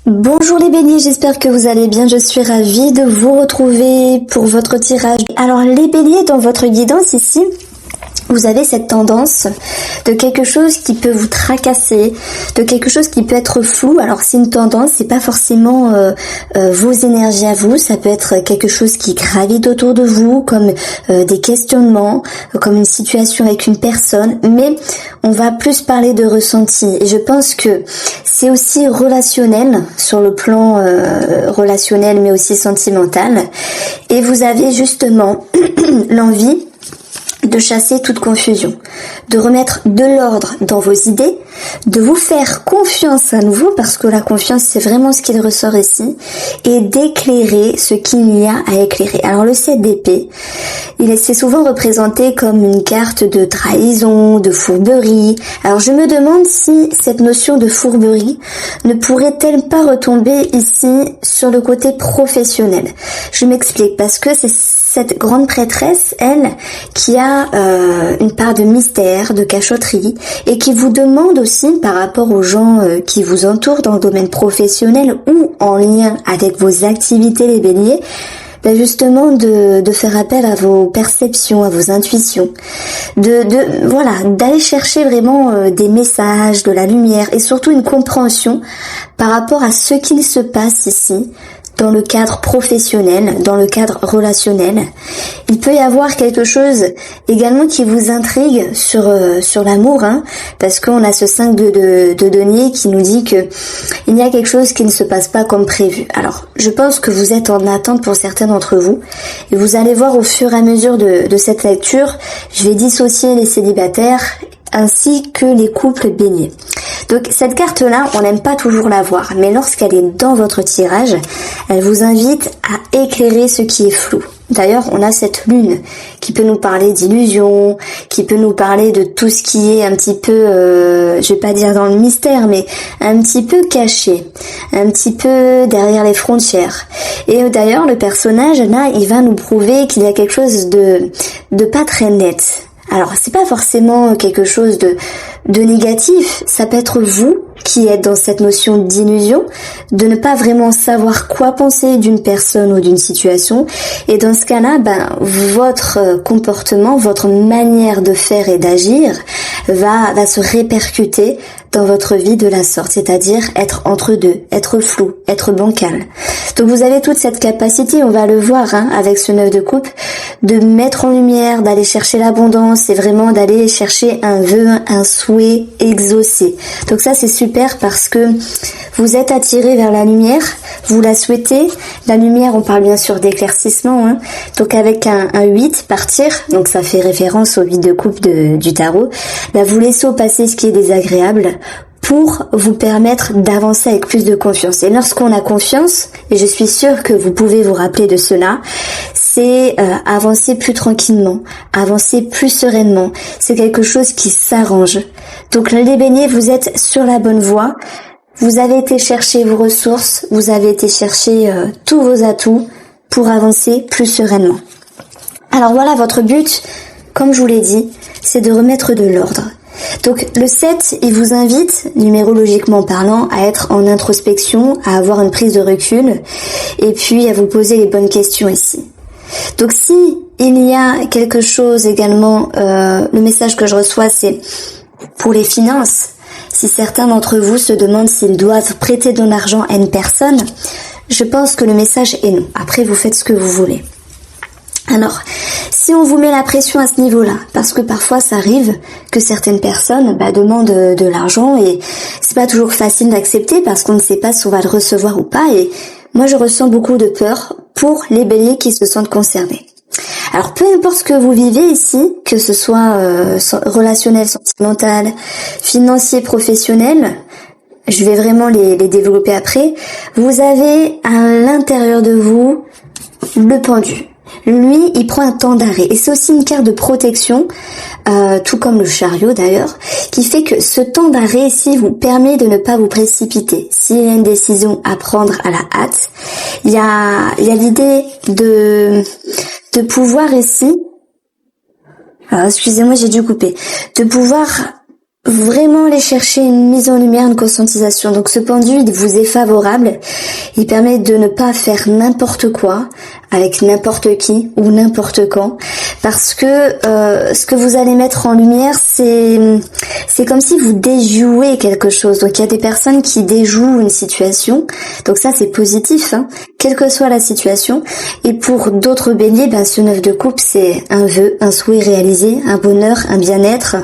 Bonjour les béliers, j'espère que vous allez bien, je suis ravie de vous retrouver pour votre tirage. Alors les béliers, dans votre guidance ici, vous avez cette tendance de quelque chose qui peut vous tracasser, de quelque chose qui peut être flou. Alors c'est une tendance, c'est pas forcément vos énergies à vous, ça peut être quelque chose qui gravite autour de vous, comme des questionnements, comme une situation avec une personne, mais on va plus parler de ressenti. Et je pense que c'est aussi relationnel, sur le plan relationnel mais aussi sentimental. Et vous avez justement l'envie de chasser toute confusion, de remettre de l'ordre dans vos idées, de vous faire confiance à nouveau, parce que la confiance c'est vraiment ce qu'il ressort ici, et d'éclairer ce qu'il y a à éclairer. Alors le 7 d'épée, c'est souvent représenté comme une carte de trahison, de fourberie. Alors je me demande si cette notion de fourberie ne pourrait-elle pas retomber ici sur le côté professionnel. Je m'explique, parce que c'est cette grande prêtresse, elle, qui a une part de mystère, de cachotterie, et qui vous demande aussi, par rapport aux gens qui vous entourent dans le domaine professionnel ou en lien avec vos activités les béliers, justement de faire appel à vos perceptions, à vos intuitions, d'aller chercher vraiment des messages, de la lumière et surtout une compréhension par rapport à ce qu'il se passe ici, dans le cadre professionnel, dans le cadre relationnel. Il peut y avoir quelque chose également qui vous intrigue sur l'amour, parce qu'on a ce 5 de denier qui nous dit que il y a quelque chose qui ne se passe pas comme prévu. Alors, je pense que vous êtes en attente pour certains d'entre vous, et vous allez voir au fur et à mesure de cette lecture, je vais dissocier les célibataires ainsi que les couples béliers. Donc cette carte-là, on n'aime pas toujours la voir, mais lorsqu'elle est dans votre tirage, elle vous invite à éclairer ce qui est flou. D'ailleurs, on a cette lune qui peut nous parler d'illusions, qui peut nous parler de tout ce qui est un petit peu, je vais pas dire dans le mystère, mais un petit peu caché, un petit peu derrière les frontières. Et d'ailleurs, le personnage, là, il va nous prouver qu'il y a quelque chose de pas très net. Alors, c'est pas forcément quelque chose de négatif, ça peut être vous qui êtes dans cette notion d'illusion, de ne pas vraiment savoir quoi penser d'une personne ou d'une situation, et dans ce cas-là, votre comportement, votre manière de faire et d'agir va se répercuter dans votre vie de la sorte, c'est-à-dire être entre deux, être flou, être bancal. Donc vous avez toute cette capacité, on va le voir avec ce 9 de coupe, de mettre en lumière, d'aller chercher l'abondance et vraiment d'aller chercher un vœu, un souhait exaucé. Donc ça c'est super parce que vous êtes attiré vers la lumière, vous la souhaitez. La lumière, on parle bien sûr d'éclaircissement, donc avec un 8, partir, donc ça fait référence au 8 de coupe du tarot. Là, vous laissez passer ce qui est désagréable pour vous permettre d'avancer avec plus de confiance. Et lorsqu'on a confiance, et je suis sûre que vous pouvez vous rappeler de cela, c'est avancer plus tranquillement, avancer plus sereinement. C'est quelque chose qui s'arrange. Donc les béliers, vous êtes sur la bonne voie. Vous avez été chercher vos ressources, vous avez été chercher tous vos atouts pour avancer plus sereinement. Alors voilà, votre but, comme je vous l'ai dit, c'est de remettre de l'ordre. Donc le 7, il vous invite, numérologiquement parlant, à être en introspection, à avoir une prise de recul, et puis à vous poser les bonnes questions ici. Donc si il y a quelque chose également, le message que je reçois, c'est pour les finances. Si certains d'entre vous se demandent s'ils doivent prêter de l'argent à une personne, je pense que le message est non. Après, vous faites ce que vous voulez. Alors, si on vous met la pression à ce niveau-là, parce que parfois ça arrive que certaines personnes demandent de l'argent et c'est pas toujours facile d'accepter parce qu'on ne sait pas si on va le recevoir ou pas, et moi je ressens beaucoup de peur pour les béliers qui se sentent concernés. Alors peu importe ce que vous vivez ici, que ce soit relationnel, sentimental, financier, professionnel, je vais vraiment les développer après, vous avez à l'intérieur de vous le pendu. Lui, il prend un temps d'arrêt. Et c'est aussi une carte de protection, tout comme le chariot d'ailleurs, qui fait que ce temps d'arrêt ici vous permet de ne pas vous précipiter. S'il y a une décision à prendre à la hâte, il y a l'idée de pouvoir ici, alors excusez-moi j'ai dû couper, de pouvoir vraiment aller chercher une mise en lumière, une conscientisation. Donc ce pendu, il vous est favorable. Il permet de ne pas faire n'importe quoi avec n'importe qui ou n'importe quand, parce que ce que vous allez mettre en lumière, c'est comme si vous déjouez quelque chose. Donc il y a des personnes qui déjouent une situation, donc ça c'est positif, hein, quelle que soit la situation. Et pour d'autres béliers, ce 9 de coupe, c'est un vœu, un souhait réalisé, un bonheur, un bien-être,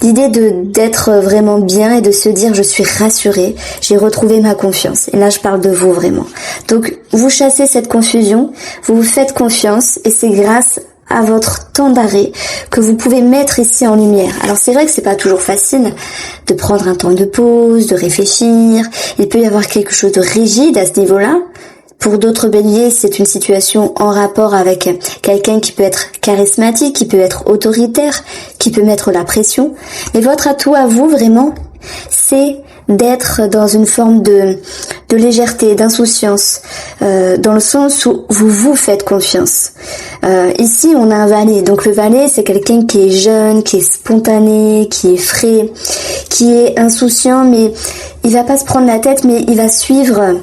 l'idée d'être vraiment bien et de se dire je suis rassurée, j'ai retrouvé ma confiance. Et là je parle de vous vraiment. Donc vous chassez cette confusion, vous vous faites confiance, et c'est grâce à votre temps d'arrêt que vous pouvez mettre ici en lumière. Alors c'est vrai que c'est pas toujours facile de prendre un temps de pause, de réfléchir. Il peut y avoir quelque chose de rigide à ce niveau-là. Pour d'autres béliers, c'est une situation en rapport avec quelqu'un qui peut être charismatique, qui peut être autoritaire, qui peut mettre la pression. Mais votre atout à vous, vraiment, c'est d'être dans une forme de légèreté, d'insouciance, dans le sens où vous vous faites confiance. Ici, on a un valet. Donc le valet, c'est quelqu'un qui est jeune, qui est spontané, qui est frais, qui est insouciant, mais il va pas se prendre la tête, mais il va suivre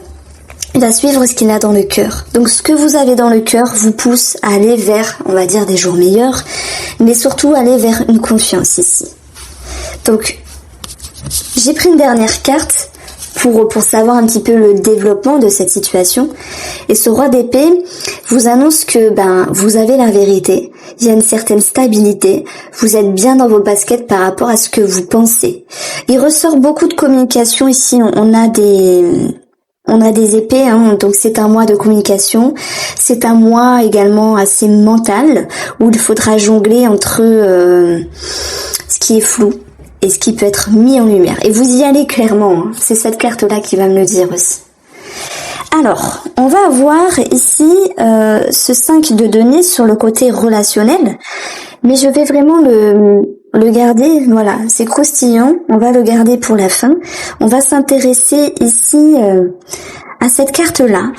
ce qu'il a dans le cœur. Donc ce que vous avez dans le cœur vous pousse à aller vers, on va dire, des jours meilleurs, mais surtout aller vers une confiance ici. Donc j'ai pris une dernière carte pour savoir un petit peu le développement de cette situation. Et ce roi d'épée vous annonce que vous avez la vérité, il y a une certaine stabilité, vous êtes bien dans vos baskets par rapport à ce que vous pensez. Il ressort beaucoup de communication ici, on a des épées, hein, donc c'est un mois de communication, c'est un mois également assez mental, où il faudra jongler entre ce qui est flou et ce qui peut être mis en lumière. Et vous y allez clairement, hein. C'est cette carte-là qui va me le dire aussi. Alors, on va avoir ici ce 5 de denier sur le côté relationnel, mais je vais vraiment le garder, voilà, c'est croustillant, on va le garder pour la fin. On va s'intéresser ici à cette carte-là,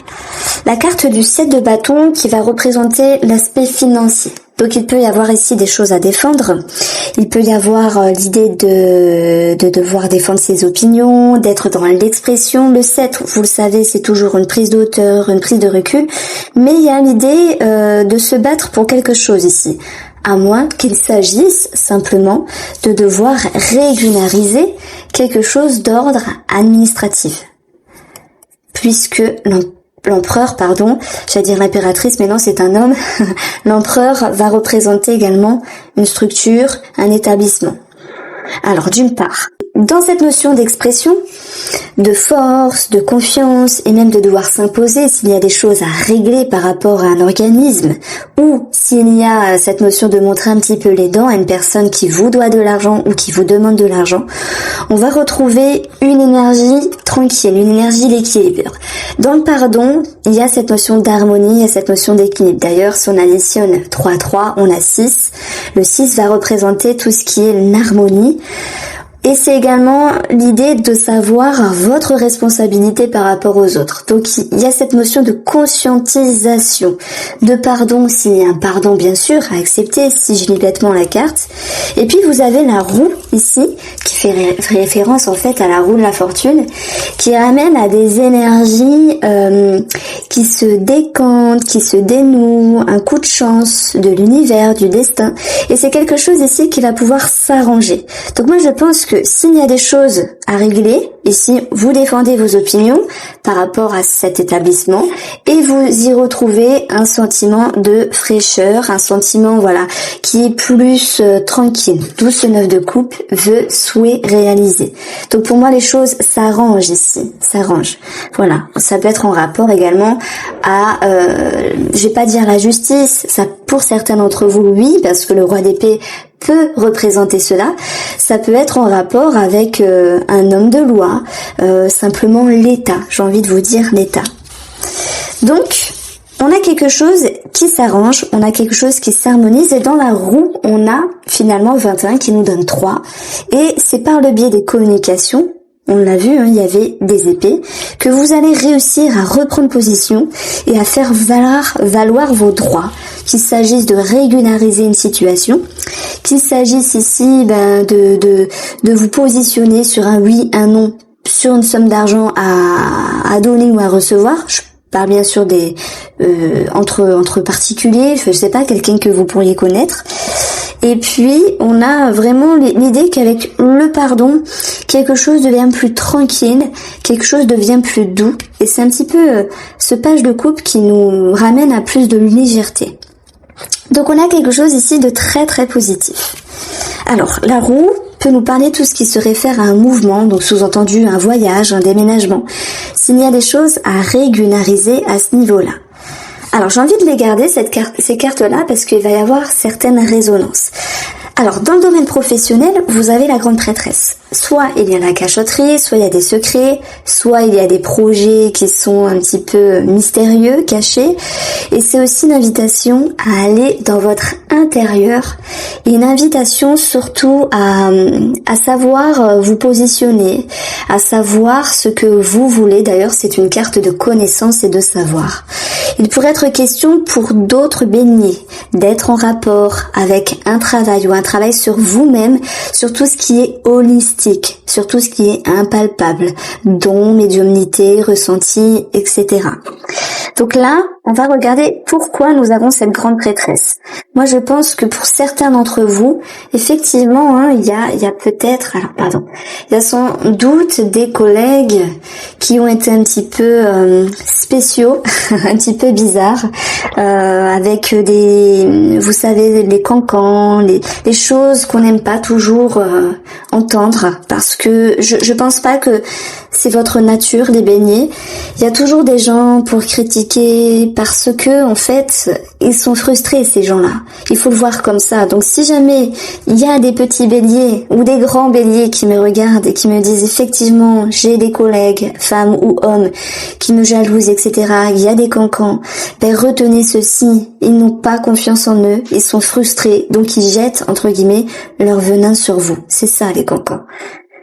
la carte du 7 de bâton qui va représenter l'aspect financier. Donc il peut y avoir ici des choses à défendre, il peut y avoir l'idée de devoir défendre ses opinions, d'être dans l'expression. Le 7, vous le savez, c'est toujours une prise de hauteur, une prise de recul, mais il y a l'idée de se battre pour quelque chose ici, à moins qu'il s'agisse simplement de devoir régulariser quelque chose d'ordre administratif. Puisque l'empereur, j'allais dire l'impératrice, mais non, c'est un homme. L'empereur va représenter également une structure, un établissement. Alors, d'une part, dans cette notion d'expression, de force, de confiance et même de devoir s'imposer s'il y a des choses à régler par rapport à un organisme, ou s'il y a cette notion de montrer un petit peu les dents à une personne qui vous doit de l'argent ou qui vous demande de l'argent, on va retrouver une énergie tranquille, une énergie d'équilibre. Dans le pardon, il y a cette notion d'harmonie, il y a cette notion d'équilibre. D'ailleurs, si on additionne 3 à 3, on a 6. Le 6 va représenter tout ce qui est l'harmonie. Et c'est également l'idée de savoir votre responsabilité par rapport aux autres. Donc il y a cette notion de conscientisation, de pardon s'il y a un pardon bien sûr à accepter si je lis bêtement la carte. Et puis vous avez la roue ici qui fait référence en fait à la roue de la fortune, qui ramène à des énergies qui se décantent, qui se dénouent, un coup de chance de l'univers, du destin. Et c'est quelque chose ici qui va pouvoir s'arranger. Donc moi je pense que s'il y a des choses à régler, ici vous défendez vos opinions par rapport à cet établissement et vous y retrouvez un sentiment de fraîcheur, un sentiment qui est plus tranquille. D'où ce 9 de coupe, vœu, souhait réalisé. Donc pour moi les choses s'arrangent ici, s'arrangent. Voilà, ça peut être en rapport également à, je vais pas dire la justice, ça pour certains d'entre vous oui, parce que le roi d'épée peut représenter cela. Ça peut être en rapport avec un homme de loi, simplement l'État. J'ai envie de vous dire l'État. Donc, on a quelque chose qui s'arrange, on a quelque chose qui s'harmonise et dans la roue, on a finalement 21 qui nous donne 3. Et c'est par le biais des communications, on l'a vu, il y avait des épées, que vous allez réussir à reprendre position et à faire valoir vos droits qu'il s'agisse de régulariser une situation, qu'il s'agisse ici de vous positionner sur un oui, un non, sur une somme d'argent à donner ou à recevoir. Je parle bien sûr des entre particuliers, je sais pas, quelqu'un que vous pourriez connaître. Et puis, on a vraiment l'idée qu'avec le pardon, quelque chose devient plus tranquille, quelque chose devient plus doux. Et c'est un petit peu ce page de coupe qui nous ramène à plus de légèreté. Donc on a quelque chose ici de très très positif. Alors, la roue peut nous parler de tout ce qui se réfère à un mouvement, donc sous-entendu un voyage, un déménagement, s'il y a des choses à régulariser à ce niveau-là. Alors j'ai envie de les garder, ces cartes-là, parce qu'il va y avoir certaines résonances. Alors dans le domaine professionnel, vous avez la grande prêtresse. Soit il y a la cachotterie, soit il y a des secrets, soit il y a des projets qui sont un petit peu mystérieux, cachés. Et c'est aussi une invitation à aller dans votre intérieur et une invitation surtout à savoir vous positionner, à savoir ce que vous voulez. D'ailleurs, c'est une carte de connaissance et de savoir. Il pourrait être question pour d'autres béliers d'être en rapport avec un travail ou un travail sur vous-même, sur tout ce qui est holistique, sur tout ce qui est impalpable, dons, médiumnité, ressenti, etc. Donc là, on va regarder pourquoi nous avons cette grande prêtresse. Moi, je pense que pour certains d'entre vous, effectivement, il y a peut-être, il y a sans doute des collègues qui ont été un petit peu spéciaux, un petit peu bizarres, avec vous savez, les cancans, les choses qu'on n'aime pas toujours entendre, parce que je pense pas que c'est votre nature, les béliers. Il y a toujours des gens pour critiquer parce que, en fait, ils sont frustrés, ces gens-là. Il faut le voir comme ça. Donc, si jamais il y a des petits béliers ou des grands béliers qui me regardent et qui me disent effectivement, j'ai des collègues, femmes ou hommes, qui me jalousent, etc., il y a des cancans, retenez ceci. Ils n'ont pas confiance en eux, ils sont frustrés, donc ils jettent, entre guillemets, leur venin sur vous. C'est ça, les cancans.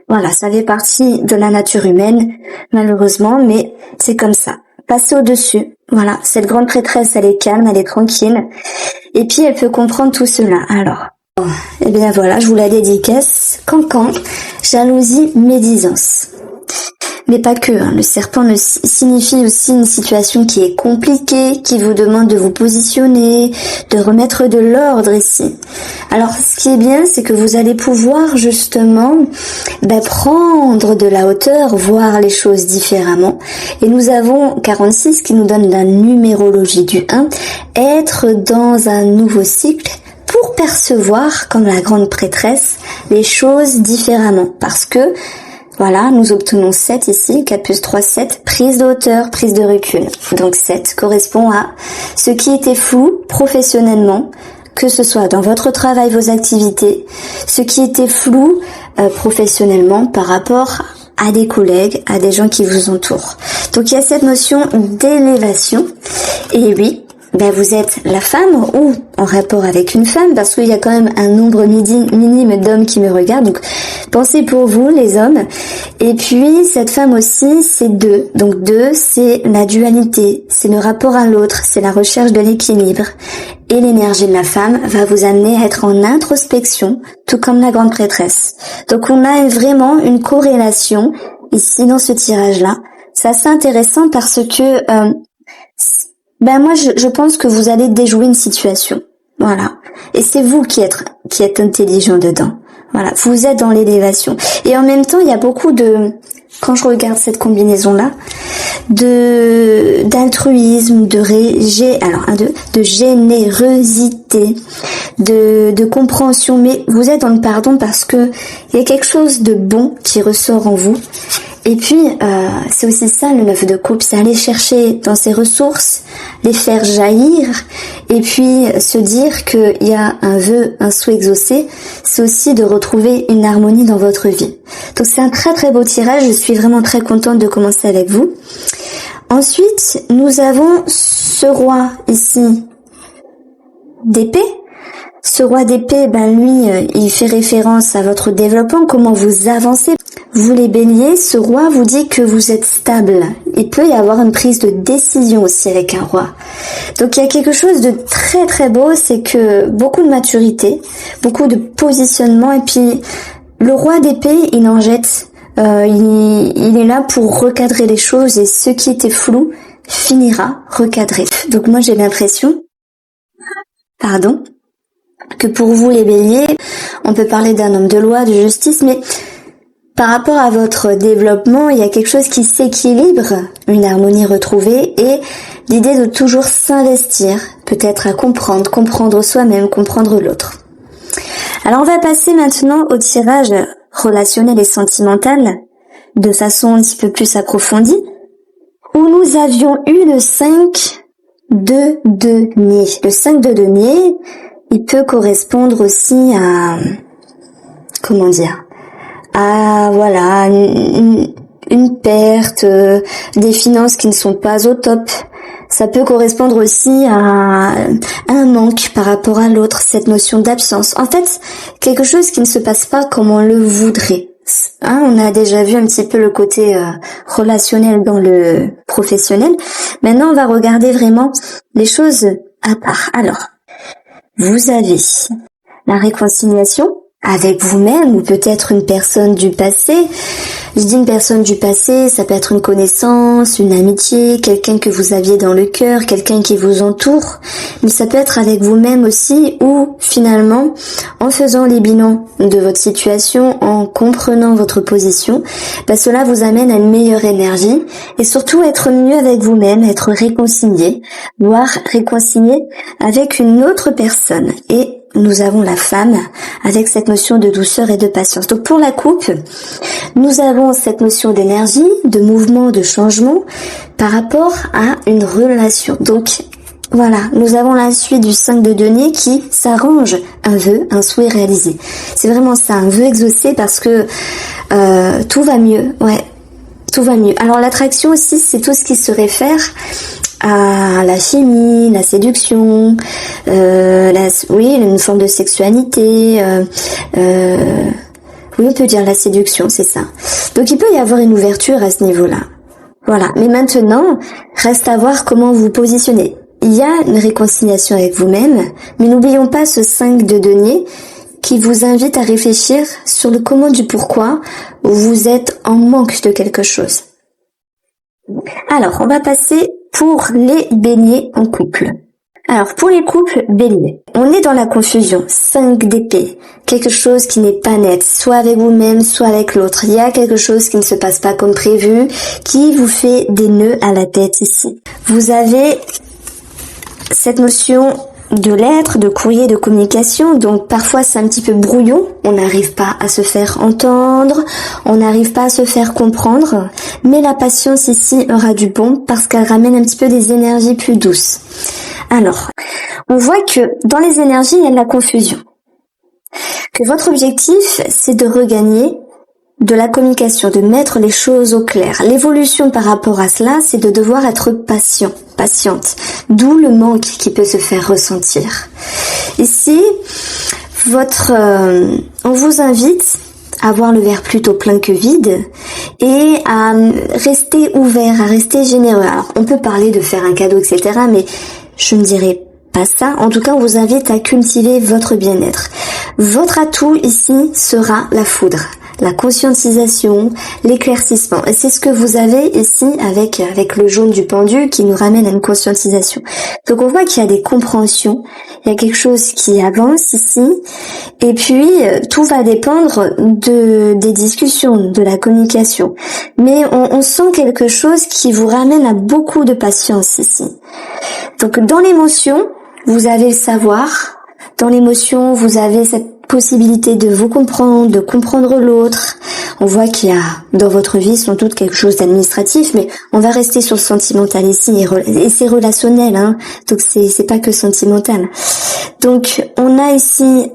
Voilà, ça fait partie de la nature humaine, malheureusement, mais c'est comme ça. Passez au-dessus. Voilà, cette grande prêtresse, elle est calme, elle est tranquille. Et puis, elle peut comprendre tout cela. Alors, eh bien voilà, je vous la dédicace. Cancan, jalousie, médisance. Mais pas que, le serpent signifie aussi une situation qui est compliquée, qui vous demande de vous positionner, de remettre de l'ordre ici. Alors, ce qui est bien, c'est que vous allez pouvoir justement prendre de la hauteur, voir les choses différemment. Et nous avons 46 qui nous donne la numérologie du 1, être dans un nouveau cycle pour percevoir, comme la grande prêtresse, les choses différemment. Parce que voilà, nous obtenons 7 ici, 4 plus 3, 7, prise de hauteur, prise de recul. Donc 7 correspond à ce qui était flou professionnellement, que ce soit dans votre travail, vos activités, ce qui était flou professionnellement par rapport à des collègues, à des gens qui vous entourent. Donc il y a cette notion d'élévation. Et oui, vous êtes la femme ou en rapport avec une femme, parce qu'il y a quand même un nombre minime d'hommes qui me regardent. Donc pensez pour vous, les hommes. Et puis cette femme aussi, c'est 2. Donc 2, c'est la dualité, c'est le rapport à l'autre, c'est la recherche de l'équilibre. Et l'énergie de la femme va vous amener à être en introspection, tout comme la grande prêtresse. Donc on a vraiment une corrélation ici dans ce tirage-là. C'est assez intéressant parce que moi je pense que vous allez déjouer une situation. Voilà. Et c'est vous qui êtes intelligent dedans. Voilà. Vous êtes dans l'élévation. Et en même temps, il y a beaucoup quand je regarde cette combinaison-là, d'altruisme, de générosité, de compréhension. Mais vous êtes dans le pardon parce que il y a quelque chose de bon qui ressort en vous. Et puis, c'est aussi ça le 9 de coupe, c'est aller chercher dans ses ressources, les faire jaillir, et puis se dire qu'il y a un vœu, un souhait exaucé, c'est aussi de retrouver une harmonie dans votre vie. Donc c'est un très très beau tirage, je suis vraiment très contente de commencer avec vous. Ensuite, nous avons ce roi ici d'épée. Ce roi d'épée, lui, il fait référence à votre développement, comment vous avancez. Vous les béliers, ce roi vous dit que vous êtes stable. Il peut y avoir une prise de décision aussi avec un roi. Donc il y a quelque chose de très très beau, c'est que beaucoup de maturité, beaucoup de positionnement, et puis le roi d'épée, il en jette. Il est là pour recadrer les choses, et ce qui était flou finira recadré. Donc moi j'ai l'impression, que pour vous les béliers, on peut parler d'un homme de loi, de justice, mais par rapport à votre développement, il y a quelque chose qui s'équilibre, une harmonie retrouvée, et l'idée de toujours s'investir, peut-être à comprendre soi-même, comprendre l'autre. Alors on va passer maintenant au tirage relationnel et sentimental, de façon un petit peu plus approfondie, où nous avions eu le 5 de denier. Le 5 de denier, il peut correspondre aussi à, voilà, une perte, des finances qui ne sont pas au top. Ça peut correspondre aussi à un manque par rapport à l'autre, cette notion d'absence. En fait, quelque chose qui ne se passe pas comme on le voudrait. On a déjà vu un petit peu le côté relationnel dans le professionnel. Maintenant, on va regarder vraiment les choses à part. Alors, vous avez la réconciliation avec vous-même, ou peut-être une personne du passé. Je dis une personne du passé, ça peut être une connaissance, une amitié, quelqu'un que vous aviez dans le cœur, quelqu'un qui vous entoure, mais ça peut être avec vous-même aussi, ou finalement, en faisant les bilans de votre situation, en comprenant votre position, cela vous amène à une meilleure énergie, et surtout être mieux avec vous-même, être réconcilié, voire réconcilié avec une autre personne. Et nous avons la femme avec cette notion de douceur et de patience. Donc pour la coupe, nous avons cette notion d'énergie, de mouvement, de changement par rapport à une relation. Donc voilà, nous avons la suite du 5 de denier qui s'arrange un vœu, un souhait réalisé. C'est vraiment ça, un vœu exaucé, parce que tout va mieux, tout va mieux. Alors l'attraction aussi, c'est tout ce qui se réfère à la chimie, la séduction, une forme de sexualité, oui, on peut dire la séduction, c'est ça. Donc il peut y avoir une ouverture à ce niveau-là. Voilà, mais maintenant, reste à voir comment vous positionnez. Il y a une réconciliation avec vous-même, mais n'oublions pas ce 5 de denier qui vous invite à réfléchir sur le comment du pourquoi vous êtes en manque de quelque chose. Alors, on va passer pour les béliers en couple. Alors, pour les couples béliers, on est dans la confusion, 5 d'épée, quelque chose qui n'est pas net, soit avec vous-même, soit avec l'autre. Il y a quelque chose qui ne se passe pas comme prévu, qui vous fait des nœuds à la tête ici. Vous avez cette notion de lettres, de courrier, de communication, donc parfois c'est un petit peu brouillon, on n'arrive pas à se faire entendre, on n'arrive pas à se faire comprendre, mais la patience ici aura du bon parce qu'elle ramène un petit peu des énergies plus douces. Alors, on voit que dans les énergies, il y a de la confusion. Que votre objectif, c'est de regagner de la communication, de mettre les choses au clair. L'évolution par rapport à cela, c'est de devoir être patiente, d'où le manque qui peut se faire ressentir. Ici, on vous invite à voir le verre plutôt plein que vide et à rester ouvert, à rester généreux. Alors, on peut parler de faire un cadeau, etc., mais je ne dirais pas ça. En tout cas, on vous invite à cultiver votre bien-être. Votre atout ici sera la foudre, la conscientisation, l'éclaircissement. Et c'est ce que vous avez ici avec le jaune du pendu qui nous ramène à une conscientisation. Donc on voit qu'il y a des compréhensions, il y a quelque chose qui avance ici. Et puis tout va dépendre des discussions, de la communication. Mais on sent quelque chose qui vous ramène à beaucoup de patience ici. Donc dans l'émotion, vous avez le savoir. Dans l'émotion, vous avez cette possibilité de vous comprendre, de comprendre l'autre. On voit qu'il y a dans votre vie sans doute quelque chose d'administratif, mais on va rester sur le sentimental ici, et c'est relationnel, donc c'est pas que sentimental. Donc on a ici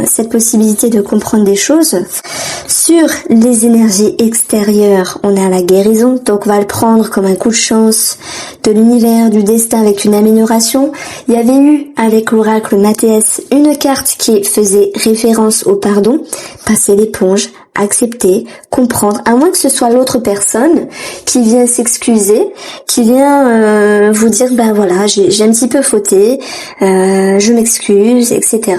cette possibilité de comprendre des choses. Sur les énergies extérieures, on a la guérison, donc on va le prendre comme un coup de chance de l'univers, du destin, avec une amélioration. Il y avait eu avec l'oracle Mathias une carte qui faisait référence au pardon, passez l'éponge, accepter, comprendre, à moins que ce soit l'autre personne qui vient s'excuser, qui vient vous dire voilà, j'ai un petit peu fauté, je m'excuse, etc.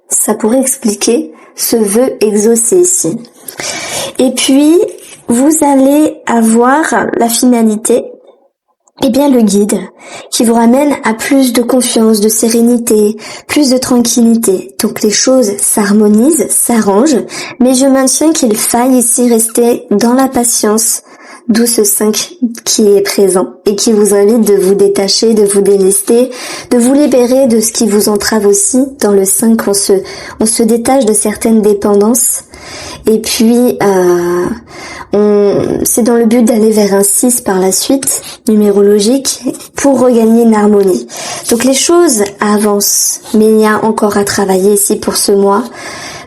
Ça pourrait expliquer ce vœu exaucé ici. Et puis vous allez avoir la finalité, le guide qui vous ramène à plus de confiance, de sérénité, plus de tranquillité. Donc les choses s'harmonisent, s'arrangent, mais je maintiens qu'il faille ici rester dans la patience, d'où ce 5 qui est présent et qui vous invite de vous détacher, de vous délester, de vous libérer de ce qui vous entrave aussi. Dans le 5, on se détache de certaines dépendances. Et puis, c'est dans le but d'aller vers un 6 par la suite, numérologique, pour regagner une harmonie. Donc les choses avancent, mais il y a encore à travailler ici pour ce mois,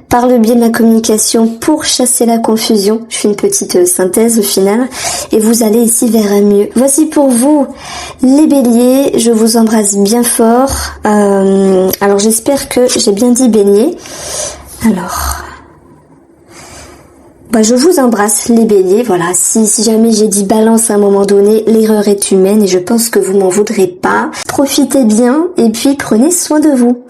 par le biais de la communication pour chasser la confusion. Je fais une petite synthèse au final, et vous allez ici vers un mieux. Voici pour vous les béliers, je vous embrasse bien fort. Alors j'espère que j'ai bien dit bélier. Alors... je vous embrasse les béliers, voilà, si jamais j'ai dit balance à un moment donné, l'erreur est humaine et je pense que vous m'en voudrez pas. Profitez bien et puis prenez soin de vous.